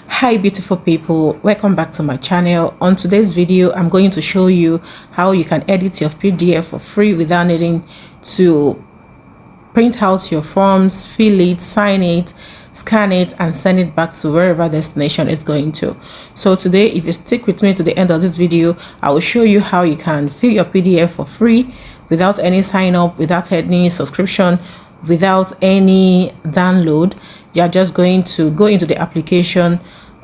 Hi beautiful people, welcome back to my channel. On today's video I'm going to show you how you can edit your PDF for free without needing to print out your forms, fill it, sign it, scan it and send it back to wherever destination is going to. So today, if you stick with me to the end of this video, I will show you how you can fill your PDF for free without any sign up, without any subscription, without any download. You are just going to go into the application,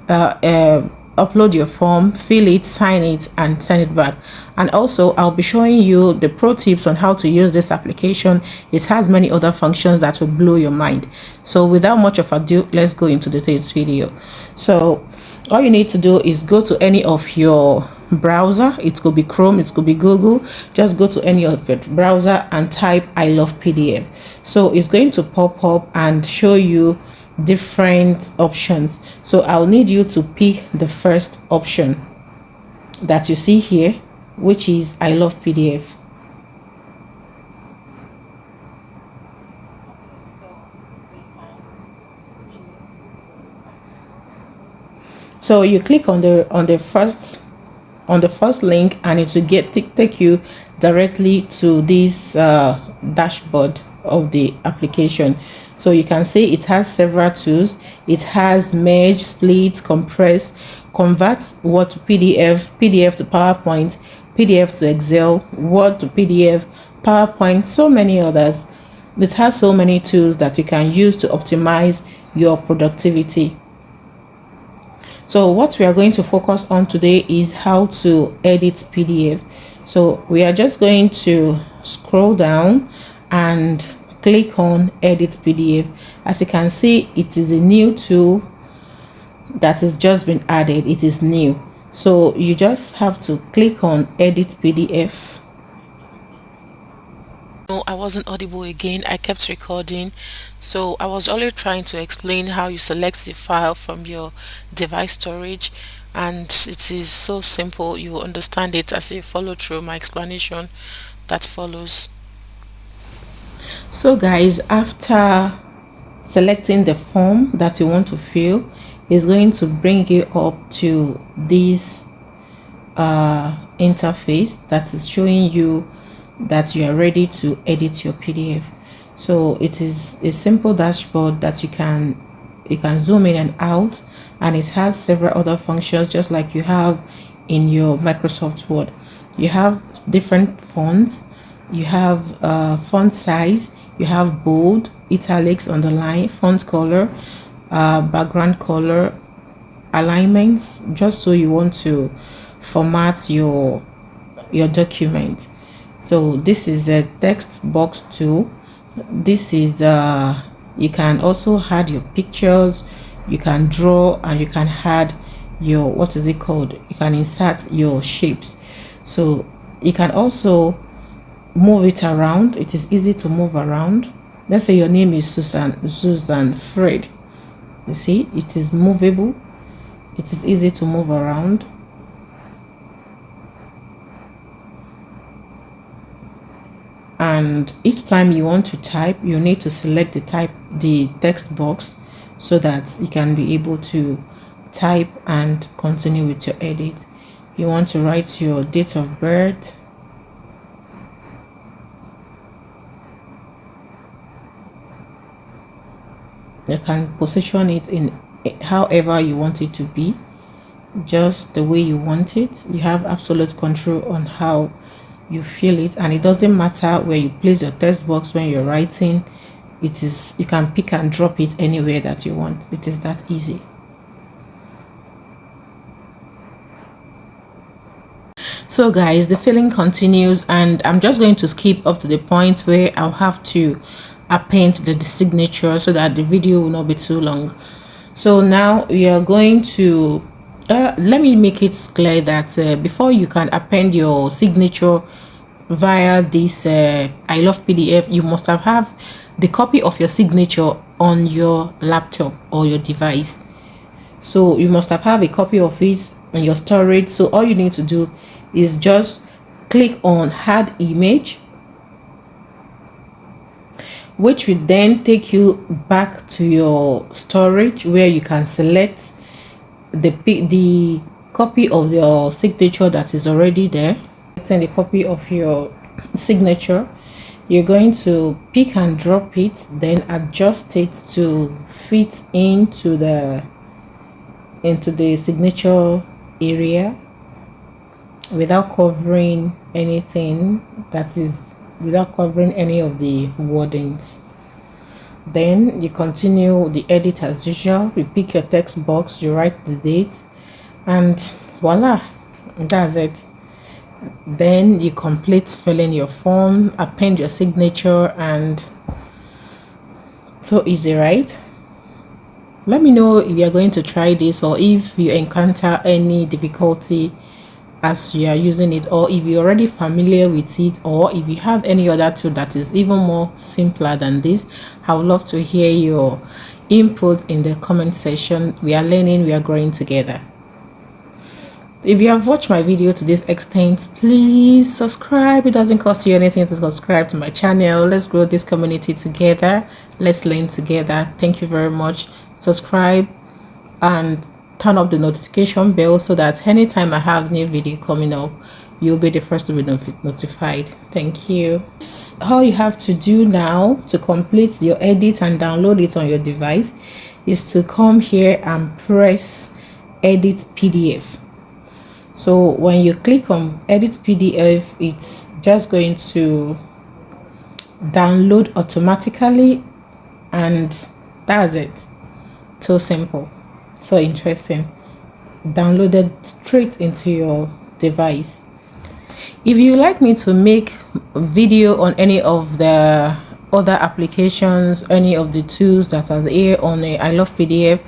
upload your form, fill it, sign it and send it back. And also I'll be showing you the pro tips on how to use this application. It has many other functions that will blow your mind. So without much of ado, let's go into today's video. So all you need to do is go to any of your browser. It could be Chrome, it could be Google. Just go to any of your browser and type iLovePDF. So it's going to pop up and show you different options. So I'll need you to pick the first option that you see here, which is iLovePDF. So you click on the first link and it will take you directly to this dashboard of the application. So you can see it has several tools. It has merge, split, compress, convert Word to PDF, PDF to PowerPoint, PDF to Excel, Word to PDF, PowerPoint, so many others. It has so many tools that you can use to optimize your productivity. So what we are going to focus on today is how to edit PDF. So we are just going to scroll down and click on edit PDF. As you can see, it is a new tool that has just been added. It is new, so you just have to click on edit PDF. No, I wasn't audible again. I kept recording. So I was only trying to explain how you select the file from your device storage, and it is so simple. You will understand it as you follow through my explanation that follows. So guys, after selecting the form that you want to fill, is going to bring you up to this interface that is showing you that you are ready to edit your PDF. So it is a simple dashboard that you can zoom in and out, and it has several other functions just like you have in your Microsoft Word. You have different fonts, you have font size, you have bold, italics, underline, font color, background color, alignments, just so you want to format your document. So this is a text box tool. This is you can also add your pictures, you can draw, and you can add your, what is it called, you can insert your shapes. So you can also move it around. It is easy to move around. Let's say your name is Susan Fred. You see, it is movable. It is easy to move around. And each time you want to type, you need to select the text box so that you can be able to type and continue with your edit. You want to write your date of birth, you can position it in however you want it to be, just the way you want it. You have absolute control on how you feel it, and it doesn't matter where you place your text box when you're writing. It is, you can pick and drop it anywhere that you want. It is that easy. So guys, the filling continues, and I'm just going to skip up to the point where I'll have to append the signature so that the video will not be too long. So now we are going to let me make it clear that before you can append your signature via this iLovePDF, you must have the copy of your signature on your laptop or your device. So you must have a copy of it in your storage. So all you need to do is just click on add image, which will then take you back to your storage where you can select the copy of your signature that is already there, and the copy of your signature, you're going to pick and drop it, then adjust it to fit into the signature area without covering anything, that is without covering any of the wordings. Then you continue the edit as usual. You pick your text box, you write the date, and voila, that's it. Then you complete filling your form, append your signature, and so easy, right? Let me know if you're going to try this, or if you encounter any difficulty as you are using it, or if you're already familiar with it, or if you have any other tool that is even more simpler than this. I would love to hear your input in the comment section. We are learning, we are growing together. If you have watched my video to this extent, please subscribe. It doesn't cost you anything to subscribe to my channel. Let's grow this community together. Let's learn together. Thank you very much. Subscribe and turn up the notification bell so that anytime I have new video coming up, you'll be the first to be notified. Thank you. All you have to do now to complete your edit and download it on your device is to come here and press edit PDF. So when you click on edit PDF, it's just going to download automatically, and that's it. So simple, so interesting. Downloaded straight into your device. If you like me to make a video on any of the other applications, any of the tools that are here on a iLovePDF,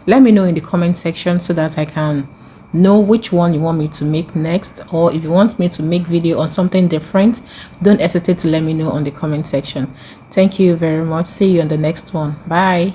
let me know in the comment section so that I can know which one you want me to make next. Or if you want me to make video on something different, don't hesitate to let me know on the comment section. Thank you very much. See you on the next one. Bye.